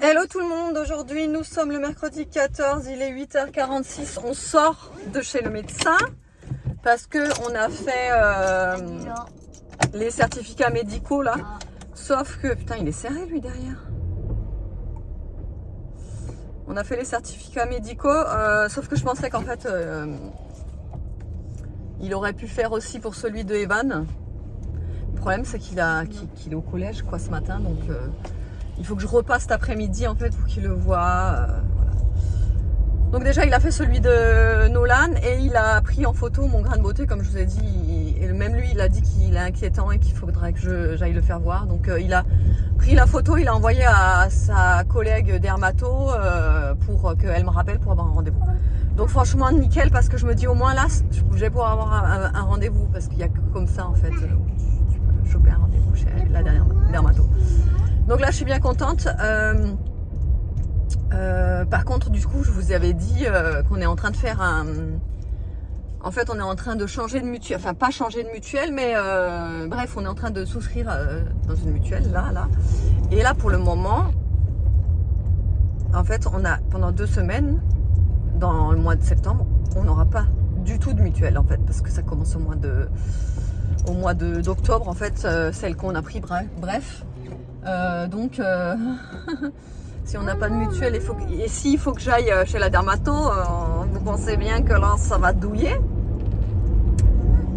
Hello tout le monde, aujourd'hui nous sommes le mercredi 14, il est 8h46, on sort de chez le médecin parce que on a fait les certificats médicaux là, sauf que, putain il est serré lui derrière. On a fait les certificats médicaux, sauf que je pensais qu'en fait il aurait pu faire aussi pour celui de Evan. Le problème c'est qu'il est au collège quoi ce matin, donc il faut que je repasse cet après-midi en fait pour qu'il le voie. Voilà. Donc déjà il a fait celui de Nolan et il a pris en photo mon grain de beauté comme je vous ai dit. Et même lui il a dit qu'il est inquiétant et qu'il faudrait que j'aille le faire voir. Donc il a pris la photo, il a envoyé à sa collègue dermato pour qu'elle me rappelle pour avoir un rendez-vous. Donc franchement nickel parce que je me dis au moins là je vais pouvoir avoir un rendez-vous parce qu'il n'y a que comme ça en fait tu peux choper un rendez-vous chez la dermato. Donc là je suis bien contente. Par contre du coup je vous avais dit qu'on est en train de faire un... En fait on est en train de changer de mutuelle, enfin pas changer de mutuelle mais bref on est en train de souscrire dans une mutuelle là. Et là pour le moment en fait on a pendant 2 semaines dans le mois de septembre on n'aura pas du tout de mutuelle en fait parce que ça commence au mois d'octobre en fait celle qu'on a pris bref. Donc si on n'a pas de mutuelle et s'il faut que j'aille chez la dermato, vous pensez bien que là ça va douiller.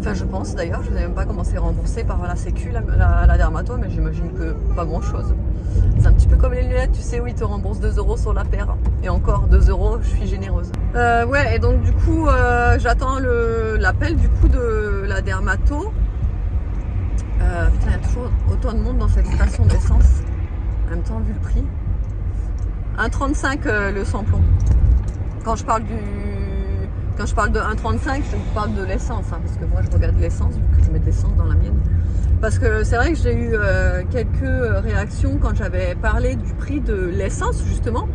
Enfin je pense d'ailleurs, je ne sais même pas comment c'est remboursé par la sécu la dermato, mais j'imagine que pas grand chose. C'est un petit peu comme les lunettes, tu sais où ils te remboursent 2 € sur la paire. Et encore 2 €, je suis généreuse. Ouais et donc du coup j'attends l'appel du coup de la dermato. Putain, il y a toujours autant de monde dans cette station d'essence. En même temps, vu le prix. 1,35 le samplon. Quand je parle de 1,35, je vous parle de l'essence. Hein, parce que moi, je regarde l'essence, vu que je mets de l'essence dans la mienne. Parce que c'est vrai que j'ai eu quelques réactions quand j'avais parlé du prix de l'essence, justement.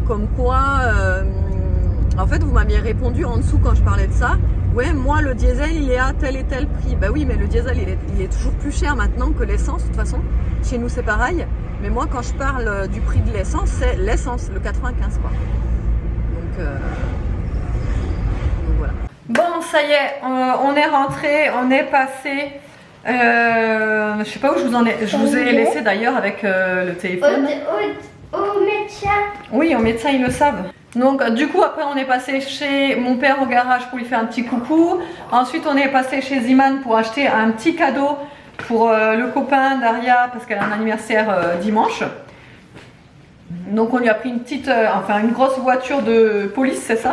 Comme quoi, en fait, vous m'aviez répondu en dessous quand je parlais de ça. Ouais, moi le diesel il est à tel et tel prix. Bah oui, mais le diesel il est toujours plus cher maintenant que l'essence. De toute façon, chez nous c'est pareil. Mais moi quand je parle du prix de l'essence, c'est l'essence, le 95 quoi. Donc voilà. Bon, ça y est, on est rentré, on est passé. Je sais pas où je vous ai laissé d'ailleurs avec le téléphone. Au médecin. Oui, au médecin ils le savent. Donc du coup après on est passé chez mon père au garage pour lui faire un petit coucou. Ensuite on est passé chez Ziman pour acheter un petit cadeau pour le copain d'Aria parce qu'elle a un anniversaire dimanche. Donc on lui a pris une grosse voiture de police, c'est ça?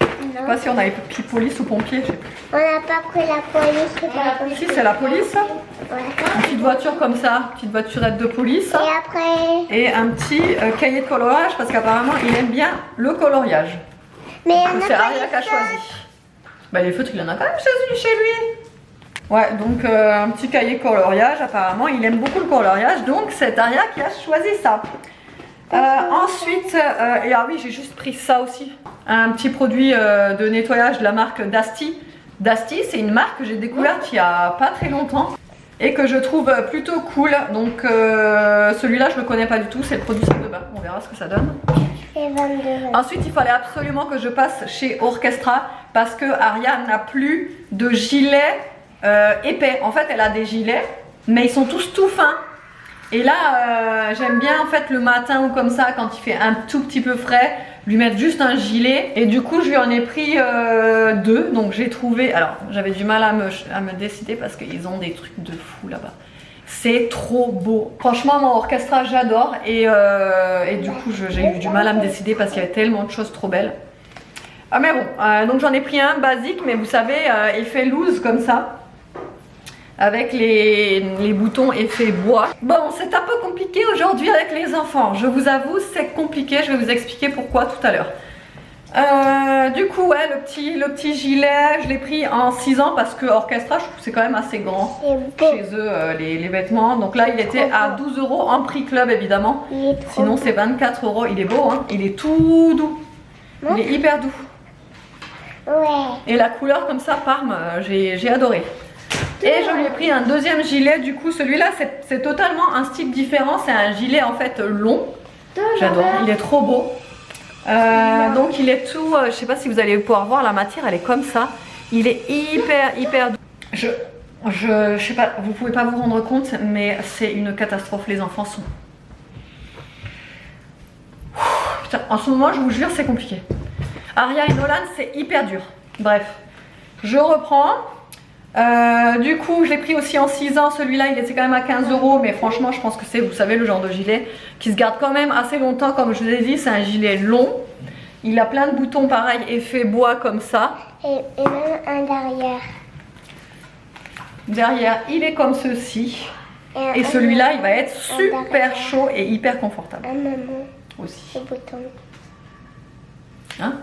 Je sais pas si on avait pris police ou pompier, je sais plus. On n'a pas pris la police. Si c'est la police. Ouais. Une petite voiture comme ça, petite voiturette de police. Et après. Et un petit cahier de coloriage parce qu'apparemment il aime bien le coloriage. Mais c'est Aria qui a choisi. Bah les feutres il en a quand même chez lui. Ouais donc un petit cahier coloriage, apparemment il aime beaucoup le coloriage, donc c'est Aria qui a choisi ça. Ensuite, et ah oui j'ai juste pris ça aussi. Un petit produit de nettoyage de la marque Dusty. Dusty c'est une marque que j'ai découverte il y a pas très longtemps. Et que je trouve plutôt cool. Donc celui-là je le connais pas du tout, c'est le produit sac de bain. On verra ce que ça donne. Ensuite il fallait absolument que je passe chez Orchestra parce que Aria n'a plus de gilet épais. En fait elle a des gilets mais ils sont tous tout fins. Et là j'aime bien en fait le matin ou comme ça quand il fait un tout petit peu frais lui mettre juste un gilet et du coup je lui en ai pris 2 donc j'ai trouvé, alors j'avais du mal à me décider parce qu'ils ont des trucs de fou là-bas, c'est trop beau, franchement mon Orchestra j'adore et du coup j'ai eu du mal à me décider parce qu'il y avait tellement de choses trop belles. Mais bon, donc j'en ai pris un basique mais vous savez effet loose comme ça avec les boutons effet bois. Bon, c'est un peu compliqué aujourd'hui avec les enfants. Je vous avoue, c'est compliqué. Je vais vous expliquer pourquoi tout à l'heure. Du coup, ouais, le petit gilet, je l'ai pris en 6 ans parce que Orchestra, je trouve que c'est quand même assez grand chez eux, les vêtements. Donc là, il était à 12 € en prix club, évidemment. Sinon, c'est 24 €. Il est beau, hein. Il est tout doux. Il est hyper doux. Ouais. Et la couleur comme ça, Parme, j'ai adoré. Et je lui ai pris un deuxième gilet, du coup celui-là c'est totalement un style différent, c'est un gilet en fait long. J'adore, il est trop beau. Donc il est tout, je sais pas si vous allez pouvoir voir, la matière elle est comme ça. Il est hyper doux. Je sais pas, vous pouvez pas vous rendre compte, mais c'est une catastrophe, les enfants sont... Putain, en ce moment je vous jure c'est compliqué. Aria et Nolan c'est hyper dur. Bref, je reprends. Du coup je l'ai pris aussi en 6 ans, celui-là il était quand même à 15 €, mais franchement je pense que c'est, vous savez, le genre de gilet qui se garde quand même assez longtemps. Comme je vous ai dit, c'est un gilet long, il a plein de boutons pareil, effet bois comme ça, Et même un derrière. derrière il est comme ceci, et celui-là il va être super chaud et hyper confortable Un maman, aussi, le bouton. hein.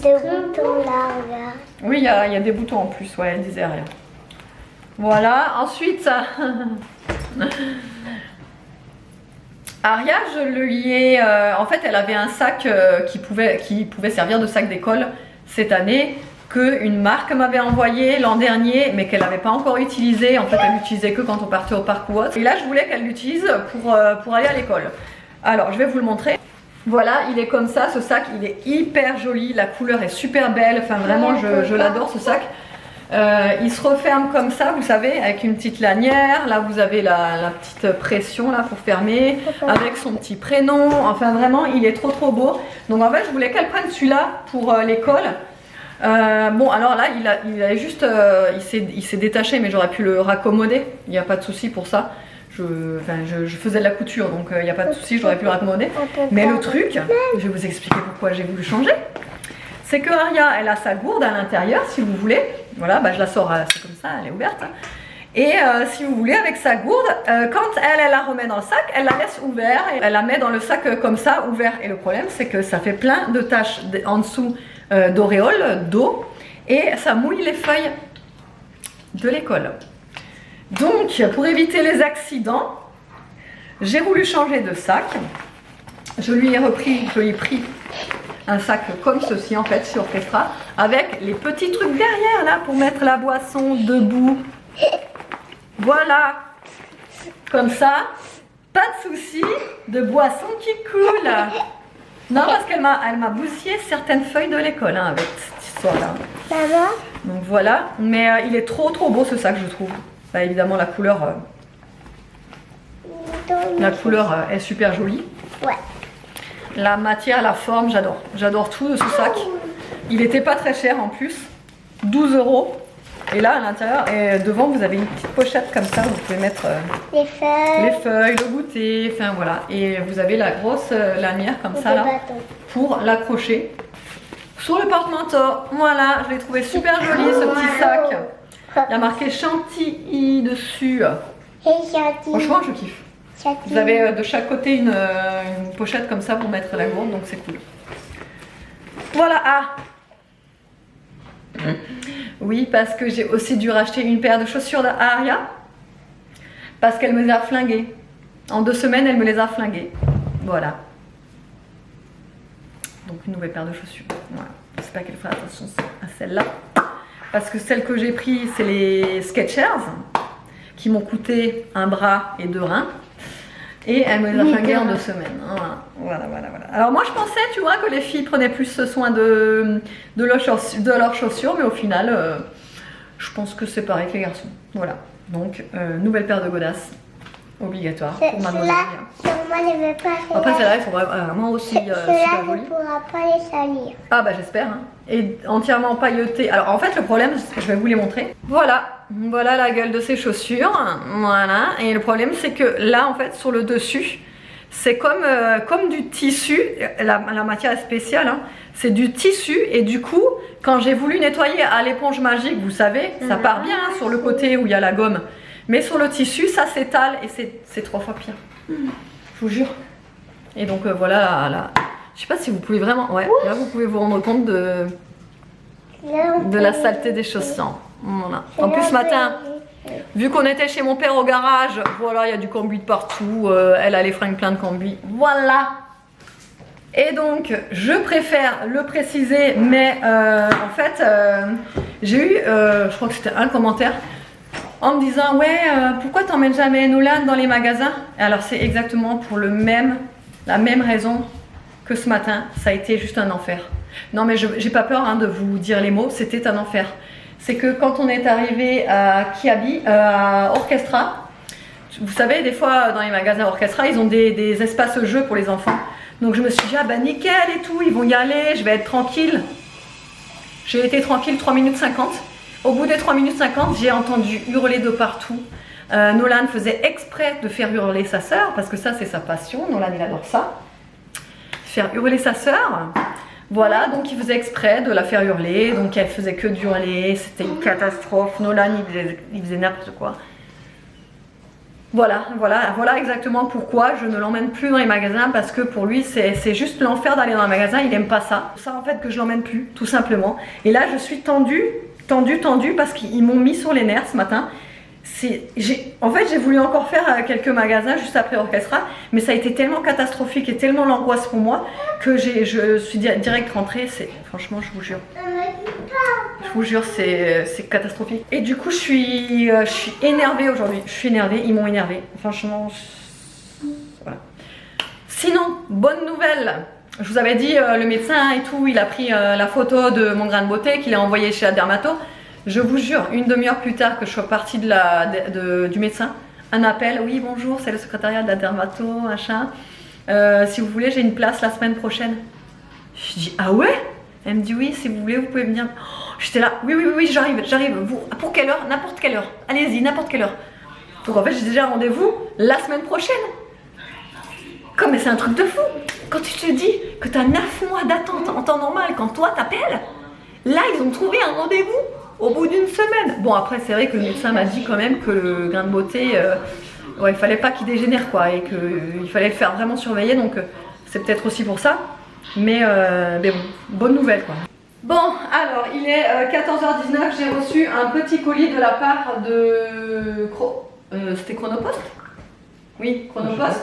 Deux boutons là, regarde. Oui, il y a des boutons en plus, ouais, elle disait rien. Voilà, ensuite, Aria, je lui ai... en fait, elle avait un sac qui pouvait servir de sac d'école cette année, qu'une marque m'avait envoyé l'an dernier, mais qu'elle n'avait pas encore utilisé. En fait, elle l'utilisait que quand on partait au parc ou autre. Et là, je voulais qu'elle l'utilise pour aller à l'école. Alors, je vais vous le montrer. Voilà, il est comme ça, ce sac, il est hyper joli, la couleur est super belle, enfin vraiment je l'adore ce sac. Il se referme comme ça, vous savez, avec une petite lanière, là vous avez la petite pression là pour fermer, avec son petit prénom, enfin vraiment il est trop beau. Donc en fait je voulais qu'elle prenne celui-là pour l'école. Bon alors là il a juste, il s'est détaché, mais j'aurais pu le raccommoder, il n'y a pas de souci pour ça. Je faisais de la couture, donc il n'y a pas de souci, j'aurais pu le raccommoder. Mais le truc, je vais vous expliquer pourquoi j'ai voulu changer. C'est que Aria, elle a sa gourde à l'intérieur, si vous voulez. Voilà, bah, je la sors, c'est comme ça, elle est ouverte. Et si vous voulez, avec sa gourde, quand elle la remet dans le sac, elle la laisse ouverte. Et elle la met dans le sac comme ça, ouvert. Et le problème, c'est que ça fait plein de taches en dessous d'auréoles, d'eau. Et ça mouille les feuilles de l'école. Donc, pour éviter les accidents, j'ai voulu changer de sac. Je lui ai pris un sac comme ceci, en fait, sur Orchestra, avec les petits trucs derrière, là, pour mettre la boisson debout. Voilà. Comme ça, pas de souci de boisson qui coule. Non, parce qu'elle m'a bousillé certaines feuilles de l'école, hein, avec cette histoire-là. Maman? Donc voilà. Mais il est trop beau, ce sac, je trouve. Bah, évidemment la couleur est super jolie. Ouais. La matière, la forme, j'adore tout de ce sac. Il était pas très cher en plus, 12 €. Et là à l'intérieur et devant vous avez une petite pochette comme ça où vous pouvez mettre les feuilles, le goûter, enfin voilà. Et vous avez la grosse lanière comme ça là pour l'accrocher sur le porte-manteau. Voilà, je l'ai trouvé super joli ce petit sac. Il y a marqué Chantilly dessus. Franchement, je kiffe. Vous avez de chaque côté une pochette comme ça pour mettre la gourde, donc c'est cool. Voilà. Ah. Oui, parce que j'ai aussi dû racheter une paire de chaussures d'Aria. Parce qu'elle me les a flinguées. En 2 semaines, elle me les a flinguées. Voilà. Donc une nouvelle paire de chaussures. Voilà. J'espère qu'elle fera attention à celle-là. Parce que celles que j'ai prises, c'est les Skechers qui m'ont coûté un bras et 2 reins. Et elle me les a flinguées en 2 semaines. Voilà. Alors moi je pensais, tu vois, que les filles prenaient plus soin de leurs chaussures, mais au final, je pense que c'est pareil que les garçons. Voilà. Donc, nouvelle paire de godasses obligatoire pour mademoiselle. Après celle-là, il faudra vraiment aussi super jolie. On ne pourra pas les salir. Ah bah j'espère. Hein. Et entièrement pailleté. Alors en fait le problème, je vais vous les montrer. Voilà la gueule de ces chaussures. Voilà. Et le problème c'est que là en fait sur le dessus, c'est comme du tissu. La matière est spéciale. Hein. C'est du tissu et du coup quand j'ai voulu nettoyer à l'éponge magique, vous savez, ça part bien hein, sur le côté où il y a la gomme. Mais sur le tissu, ça s'étale et c'est 3 fois pire. Je vous jure. Et donc voilà, là, je sais pas si vous pouvez vraiment... Ouais, là vous pouvez vous rendre compte de la saleté des chaussons. Voilà. En plus ce matin, vu qu'on était chez mon père au garage, voilà, il y a du combi de partout. Elle a les fringues pleines de combi. Voilà. Et donc, je préfère le préciser, mais en fait, J'ai eu, je crois que c'était un commentaire en me disant ouais, pourquoi t'emmènes jamais Nolan dans les magasins? Et alors c'est exactement pour la même raison que ce matin, ça a été juste un enfer. Non mais j'ai pas peur hein, de vous dire les mots, c'était un enfer. C'est que quand on est arrivé à Kiabi, à Orchestra, vous savez des fois dans les magasins Orchestra, ils ont des espaces jeux pour les enfants. Donc je me suis dit ah bah nickel et tout, ils vont y aller, je vais être tranquille. J'ai été tranquille 3 minutes 50. Au bout des 3 minutes 50, j'ai entendu hurler de partout. Nolan faisait exprès de faire hurler sa sœur, parce que ça c'est sa passion, Nolan il adore ça. Faire hurler sa sœur. Voilà, donc il faisait exprès de la faire hurler, donc elle faisait que d'hurler, c'était une catastrophe. Nolan il faisait n'importe quoi. Voilà exactement pourquoi je ne l'emmène plus dans les magasins, parce que pour lui c'est juste l'enfer d'aller dans un magasin, il n'aime pas ça. C'est ça en fait que je l'emmène plus, tout simplement. Et là je suis tendue parce qu'ils m'ont mis sur les nerfs ce matin. En fait j'ai voulu encore faire quelques magasins juste après Orchestra, mais ça a été tellement catastrophique et tellement l'angoisse pour moi que je suis direct rentrée. Franchement je vous jure. Je vous jure, c'est catastrophique. Et du coup, je suis énervée aujourd'hui. Je suis énervée, ils m'ont énervée. Franchement, voilà. Sinon, bonne nouvelle. Je vous avais dit, le médecin et tout, il a pris la photo de mon grain de beauté qu'il a envoyé chez la dermato. Je vous jure, une demi-heure plus tard que je sois partie du médecin, un appel. Oui, bonjour, c'est le secrétariat de la dermato, machin. Si vous voulez, j'ai une place la semaine prochaine. Je dis, ah ouais? Elle me dit oui, si vous voulez, vous pouvez venir. J'étais là, oui, j'arrive. Vous, pour quelle heure? N'importe quelle heure. Allez-y, n'importe quelle heure. Donc en fait, j'ai déjà rendez-vous la semaine prochaine. Mais c'est un truc de fou. Quand tu te dis que tu as 9 mois d'attente en temps normal, quand toi t'appelles, là, ils ont trouvé un rendez-vous au bout d'une semaine. Bon, après, c'est vrai que le médecin m'a dit quand même que le grain de beauté, il fallait pas qu'il dégénère, quoi, et qu'il fallait le faire vraiment surveiller. Donc, c'est peut-être aussi pour ça. Mais bon, bonne nouvelle quoi. Bon, alors il est 14h19, j'ai reçu un petit colis de la part de c'était Chronopost? Oui, Chronopost.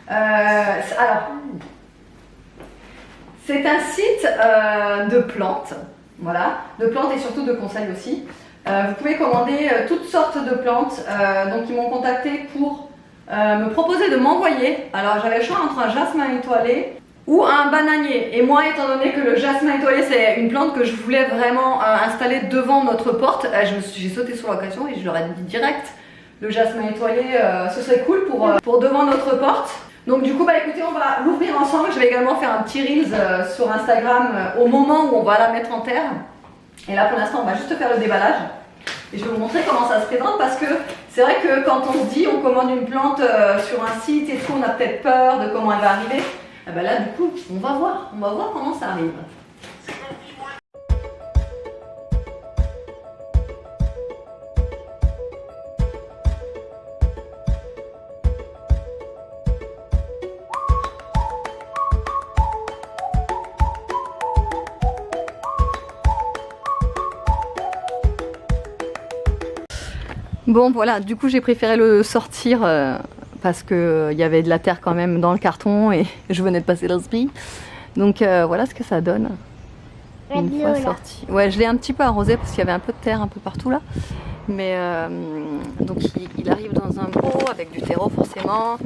Alors, c'est un site de plantes, voilà, de plantes et surtout de conseils aussi. Vous pouvez commander toutes sortes de plantes, donc ils m'ont contacté pour me proposer de m'envoyer. Alors j'avais le choix entre un jasmin étoilé ou un bananier. Et moi, étant donné que le jasmin étoilé c'est une plante que je voulais vraiment installer devant notre porte, j'ai sauté sur l'occasion et je leur ai dit direct, le jasmin étoilé ce serait cool pour devant notre porte. Donc du coup bah écoutez, on va l'ouvrir ensemble. Je vais également faire un petit reels sur Instagram au moment où on va la mettre en terre. Et là pour l'instant on va juste faire le déballage. Et je vais vous montrer comment ça se présente, parce que c'est vrai que quand on se dit on commande une plante sur un site et tout, on a peut-être peur de comment elle va arriver. Et ben là du coup on va voir comment ça arrive. Bon voilà, du coup j'ai préféré le sortir parce qu'il y avait de la terre quand même dans le carton et je venais de passer l'inspi. Donc voilà ce que ça donne une fois sorti. Ouais, je l'ai un petit peu arrosé parce qu'il y avait un peu de terre un peu partout là. Mais donc il arrive dans un pot avec du terreau forcément.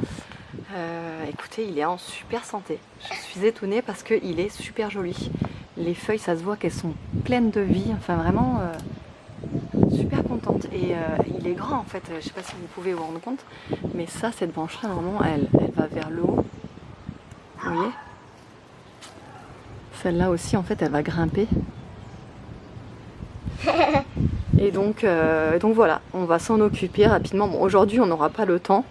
Écoutez, il est en super santé. Je suis étonnée parce qu'il est super joli. Les feuilles, ça se voit qu'elles sont pleines de vie. Enfin vraiment... super contente et il est grand en fait, je sais pas si vous pouvez vous rendre compte, mais ça, cette branche là normalement elle va vers le haut, vous voyez, celle-là aussi en fait elle va grimper et donc voilà, on va s'en occuper rapidement. Bon, aujourd'hui on n'aura pas le temps,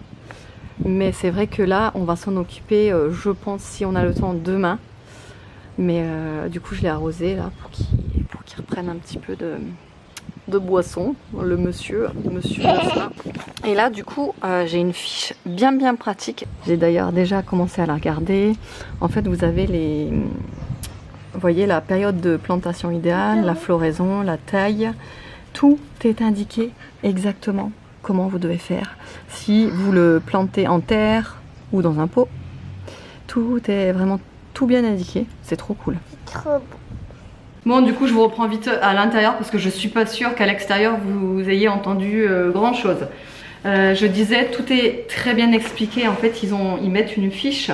mais c'est vrai que là on va s'en occuper, je pense, si on a le temps demain, mais du coup je l'ai arrosé là pour qu'il reprenne un petit peu de boisson, le monsieur Jocelyn. Et là du coup j'ai une fiche bien pratique. J'ai d'ailleurs déjà commencé à la regarder. En fait vous avez vous voyez la période de plantation idéale, la floraison, la taille, tout est indiqué exactement comment vous devez faire. Si vous le plantez en terre ou dans un pot, tout est vraiment tout bien indiqué, c'est trop cool. Trop beau. Bon, du coup, je vous reprends vite à l'intérieur parce que je suis pas sûre qu'à l'extérieur vous ayez entendu grand chose. Je disais, tout est très bien expliqué. En fait, ils mettent une fiche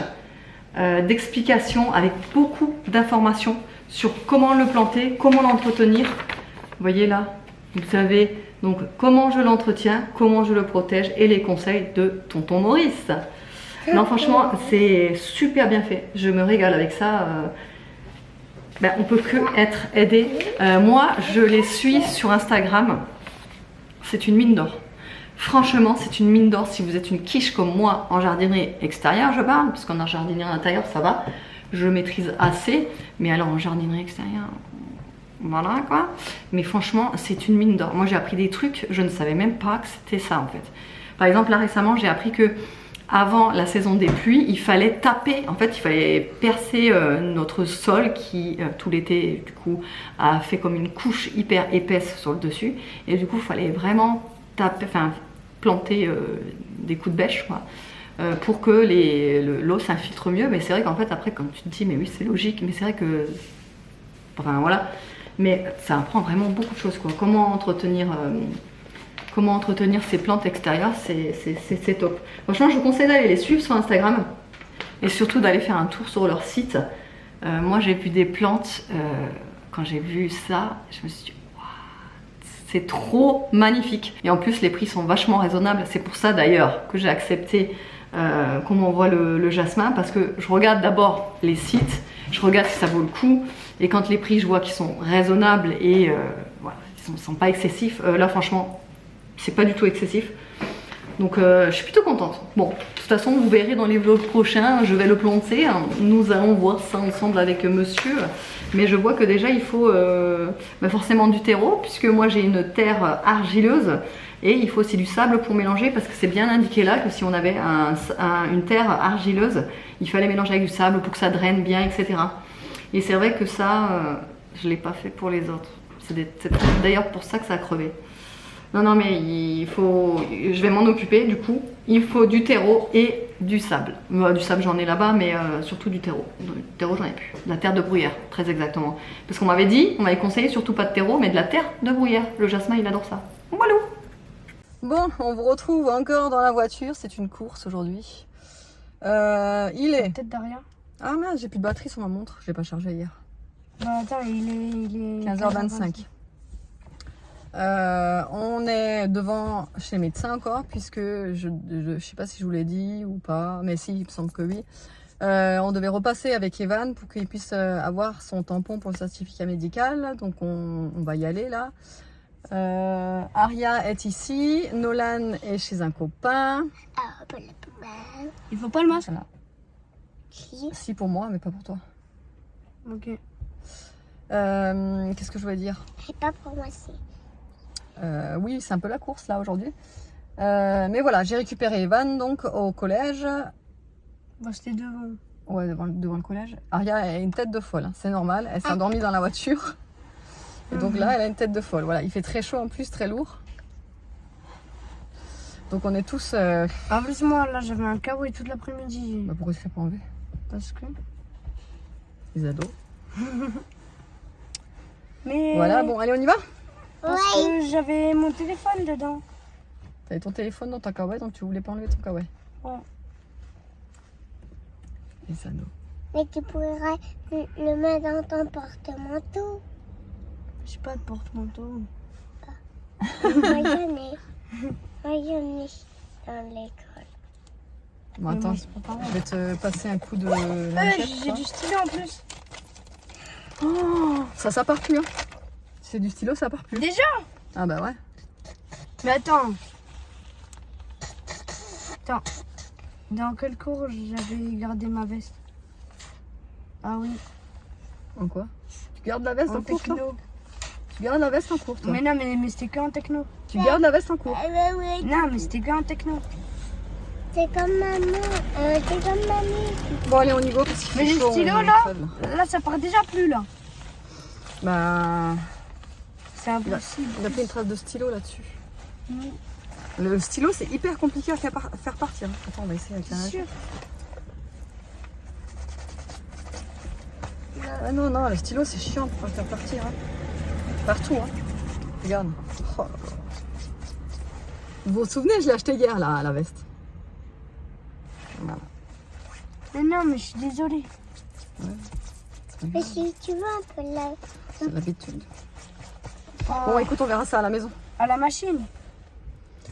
d'explication avec beaucoup d'informations sur comment le planter, comment l'entretenir. Vous voyez là, vous savez donc comment je l'entretiens, comment je le protège et les conseils de tonton Maurice. Non, franchement, c'est super bien fait. Je me régale avec ça. Ben, on peut que être aidé. Moi, je les suis sur Instagram. C'est une mine d'or. Franchement, c'est une mine d'or si vous êtes une quiche comme moi en jardinerie extérieure, je parle, parce qu'en jardinerie intérieure, ça va. Je maîtrise assez, mais alors en jardinerie extérieure, voilà quoi. Mais franchement, c'est une mine d'or. Moi, j'ai appris des trucs, je ne savais même pas que c'était ça en fait. Par exemple, là récemment, j'ai appris que avant la saison des pluies, il fallait taper, en fait, il fallait percer notre sol qui, tout l'été, du coup, a fait comme une couche hyper épaisse sur le dessus. Et du coup, il fallait vraiment taper, enfin, planter des coups de bêche, quoi, pour que l'eau s'infiltre mieux. Mais c'est vrai qu'en fait, après, quand tu te dis, mais oui, c'est logique, mais c'est vrai que... Enfin, voilà. Mais ça apprend vraiment beaucoup de choses, quoi. Comment entretenir ces plantes extérieures, c'est top. Franchement, je vous conseille d'aller les suivre sur Instagram et surtout d'aller faire un tour sur leur site. Moi, j'ai vu des plantes, quand j'ai vu ça, je me suis dit, wow, c'est trop magnifique. Et en plus, les prix sont vachement raisonnables. C'est pour ça d'ailleurs que j'ai accepté qu'on m'envoie le jasmin, parce que je regarde d'abord les sites, je regarde si ça vaut le coup. Et quand les prix, je vois qu'ils sont raisonnables et voilà, ils ne sont pas excessifs, là, franchement, c'est pas du tout excessif. Donc je suis plutôt contente. Bon, de toute façon, vous verrez dans les vlogs prochains, je vais le planter. Nous allons voir ça ensemble avec monsieur. Mais je vois que déjà il faut forcément du terreau, puisque moi j'ai une terre argileuse. Et il faut aussi du sable pour mélanger, parce que c'est bien indiqué là que si on avait une terre argileuse, il fallait mélanger avec du sable pour que ça draine bien, etc. Et c'est vrai que ça, je ne l'ai pas fait pour les autres. C'est d'ailleurs pour ça que ça a crevé. Non, mais je vais m'en occuper du coup. Il faut du terreau et du sable. Du sable, j'en ai là-bas, mais surtout du terreau. Du terreau, j'en ai plus. De la terre de bruyère, très exactement. Parce qu'on m'avait conseillé surtout pas de terreau, mais de la terre de bruyère. Le jasmin, il adore ça. Voilà. Bon, on vous retrouve encore dans la voiture. C'est une course aujourd'hui. Il est... Peut-être Daria. Ah mince, j'ai plus de batterie sur ma montre. Je l'ai pas chargée hier. Non, attends, il est 15h25. On est devant chez le médecin encore, puisque je sais pas si je vous l'ai dit ou pas, mais si, il me semble que oui. On devait repasser avec Evan pour qu'il puisse avoir son tampon pour le certificat médical, donc on va y aller là. Aria est ici, Nolan est chez un copain. Il faut pas le masque. Voilà. Si, pour moi, mais pas pour toi. Ok. Qu'est-ce que je voulais dire? C'est pas pour moi, si. Oui, c'est un peu la course là aujourd'hui. Mais voilà, j'ai récupéré Evan donc au collège. Bah, c'était devant. Ouais, devant le collège. Aria a une tête de folle, hein, c'est normal. Elle s'est endormie dans la voiture. Et donc là, elle a une tête de folle. Voilà, il fait très chaud en plus, très lourd. Donc on est tous... En plus, moi, là, j'avais un kawaii toute l'après-midi. Bah, pourquoi tu ne l'as pas enlevé? Parce que... Les ados. Mais... Voilà, bon, allez, on y va? Parce que j'avais mon téléphone dedans. T'avais ton téléphone dans ton kawaii, donc tu voulais pas enlever ton kawaii. Ouais. Les ados. Mais tu pourrais le mettre dans ton porte-manteau. J'ai pas de porte-manteau. Moi, j'en ai. Moi, j'en ai dans l'école. Bon, Mais attends, moi, c'est pas pareil. je vais te passer un coup de lingette, J'ai toi. du stylo en plus. Oh, ça part plus, hein. C'est du stylo, ça part plus. Déjà? Ah bah ouais. Mais attends. Attends. Dans quel cours j'avais gardé ma veste? Ah oui. En quoi? Tu gardes la veste en En cours, toi? techno. Tu gardes la veste en cours, toi? Mais non, mais c'était que en techno. Tu gardes la veste en cours? Oui. Non, mais c'était que en techno. C'est comme maman. C'est comme mamie. Bon, allez, on y va parce qu'il Mais fait les chaud, stylos, on est là crève, Là, ça part déjà plus, là. Bah, C'est impossible. il a fait une trace de stylo là-dessus. Oui. Le stylo, c'est hyper compliqué à faire partir. Attends, on va essayer avec la C'est sûr. Ah non, non, le stylo c'est chiant pour faire partir. Hein. Partout. Hein. Regarde. Oh là là. Vous vous souvenez, je l'ai acheté hier là, la veste. Voilà. Mais non, mais je suis désolée. Ouais. Mais si tu veux un peu là. C'est l'habitude. Oh, Bon, écoute, on verra ça à la maison. à la machine.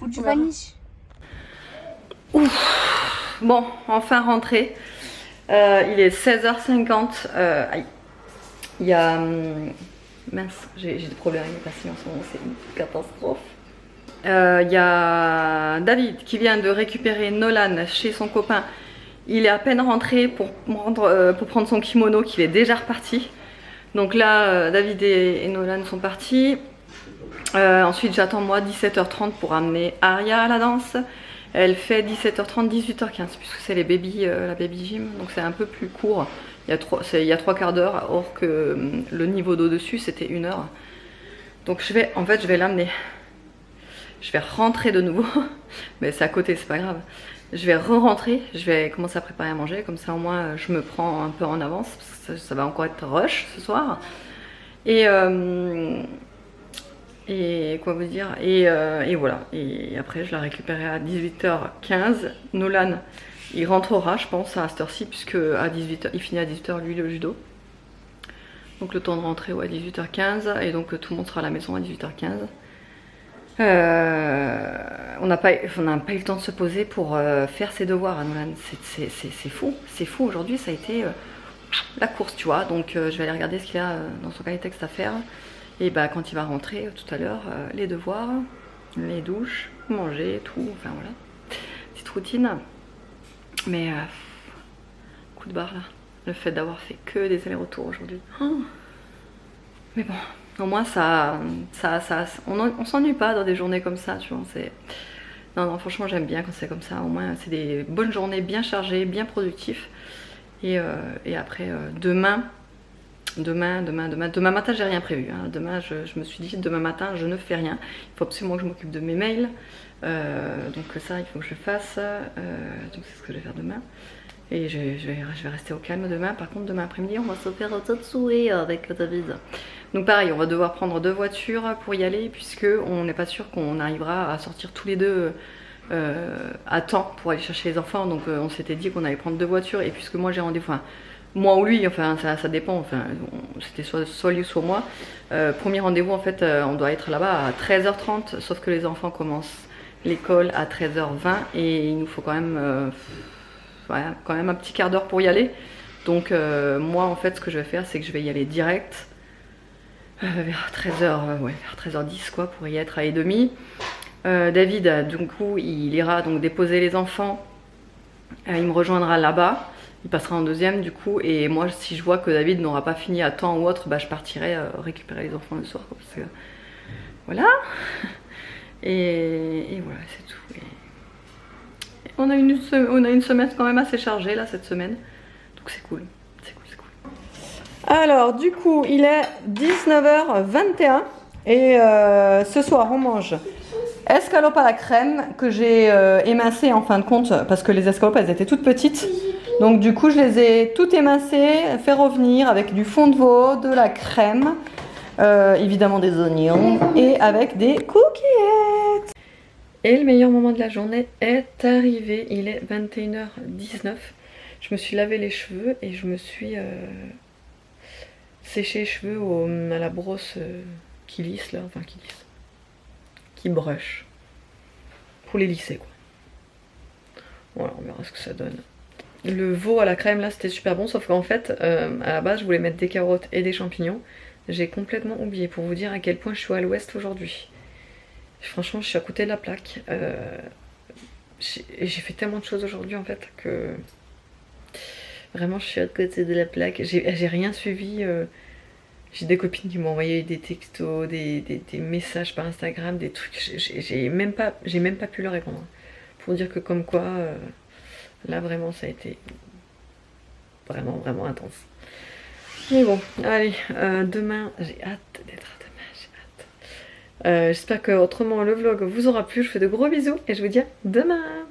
Ou du On verra. vanish. Bon, enfin rentré. Il est 16h50. Aïe. Il y a. Mince, j'ai des problèmes avec mes patients en ce moment, c'est une catastrophe. Il y a David qui vient de récupérer Nolan chez son copain. Il est à peine rentré pour prendre son kimono qu'il est déjà reparti. Donc là, David et Nolan sont partis. Ensuite, j'attends moi 17h30 pour amener Aria à la danse. Elle fait 17h30, 18h15 puisque c'est les la baby gym. Donc c'est un peu plus court. Il y a 3 quarts d'heure, or que le niveau d'au-dessus c'était 1 heure. Donc je vais l'amener. Je vais rentrer de nouveau. Mais c'est à côté, c'est pas grave. Je vais re-rentrer, je vais commencer à préparer à manger, comme ça au moins je me prends un peu en avance, parce que ça va encore être rush ce soir. Et quoi vous dire, et voilà. Et après je la récupérerai à 18h15. Nolan, il rentrera je pense à cette heure-ci, puisque à 18h, il finit à 18h lui le judo. Donc le temps de rentrer ouais, à 18h15, et donc tout le monde sera à la maison à 18h15. On n'a pas eu le temps de se poser pour faire ses devoirs à Nolan. C'est fou aujourd'hui, ça a été la course, tu vois. Donc je vais aller regarder ce qu'il a dans son cahier de texte à faire. Et bah quand il va rentrer tout à l'heure, les devoirs, les douches, manger, tout, enfin voilà. Petite routine. Mais coup de barre là, le fait d'avoir fait que des allers-retours aujourd'hui. Oh. Mais bon. Au moins on s'ennuie pas dans des journées comme ça, tu vois. Non, franchement j'aime bien quand c'est comme ça. Au moins c'est des bonnes journées bien chargées, bien productives. Et après demain matin j'ai rien prévu. Hein. Demain je me suis dit demain matin je ne fais rien. Il faut absolument que je m'occupe de mes mails. Donc ça il faut que je le fasse. Donc c'est ce que je vais faire demain. Et je vais rester au calme demain. Par contre demain après-midi on va se faire un tatsoué avec David. Donc pareil, on va devoir prendre 2 voitures pour y aller, puisque on n'est pas sûr qu'on arrivera à sortir tous les deux à temps pour aller chercher les enfants. Donc on s'était dit qu'on allait prendre 2 voitures, et puisque moi j'ai rendez-vous, enfin moi ou lui, enfin ça dépend, enfin c'était soit lui soit moi. Premier rendez-vous en fait, on doit être là-bas à 13h30, sauf que les enfants commencent l'école à 13h20 et il nous faut quand même un petit quart d'heure pour y aller. Donc moi en fait ce que je vais faire, c'est que je vais y aller direct. Vers 13h, ouais, vers 13h10 quoi, pour y être à 1h30. David, du coup, il ira donc déposer les enfants. Il me rejoindra là-bas. Il passera en deuxième du coup. Et moi, si je vois que David n'aura pas fini à temps ou autre, bah, je partirai récupérer les enfants le soir. Quoi, parce que... Voilà. Et voilà, c'est tout. Et on a une semaine quand même assez chargée là cette semaine. Donc c'est cool. Alors du coup il est 19h21 et ce soir on mange escalopes à la crème que j'ai émincées en fin de compte, parce que les escalopes elles étaient toutes petites, donc du coup je les ai toutes émincées, fait revenir avec du fond de veau, de la crème, évidemment des oignons et avec des cookies. Et le meilleur moment de la journée est arrivé, il est 21h19. Je me suis lavé les cheveux et je me suis séché les cheveux à la brosse qui lisse là, enfin qui brush, pour les lisser quoi. Voilà, on verra ce que ça donne. Le veau à la crème là c'était super bon, sauf qu'en fait à la base je voulais mettre des carottes et des champignons. J'ai complètement oublié, pour vous dire à quel point je suis à l'ouest aujourd'hui. Franchement je suis à côté de la plaque. J'ai fait tellement de choses aujourd'hui en fait que vraiment je suis à côté de la plaque. J'ai rien suivi. J'ai des copines qui m'ont envoyé des textos, des messages par Instagram, des trucs. J'ai même pas pu leur répondre. Pour dire que comme quoi, là vraiment ça a été vraiment intense. Mais bon, allez, demain, j'ai hâte d'être demain, j'ai hâte. J'espère que autrement le vlog vous aura plu. Je vous fais de gros bisous et je vous dis à demain.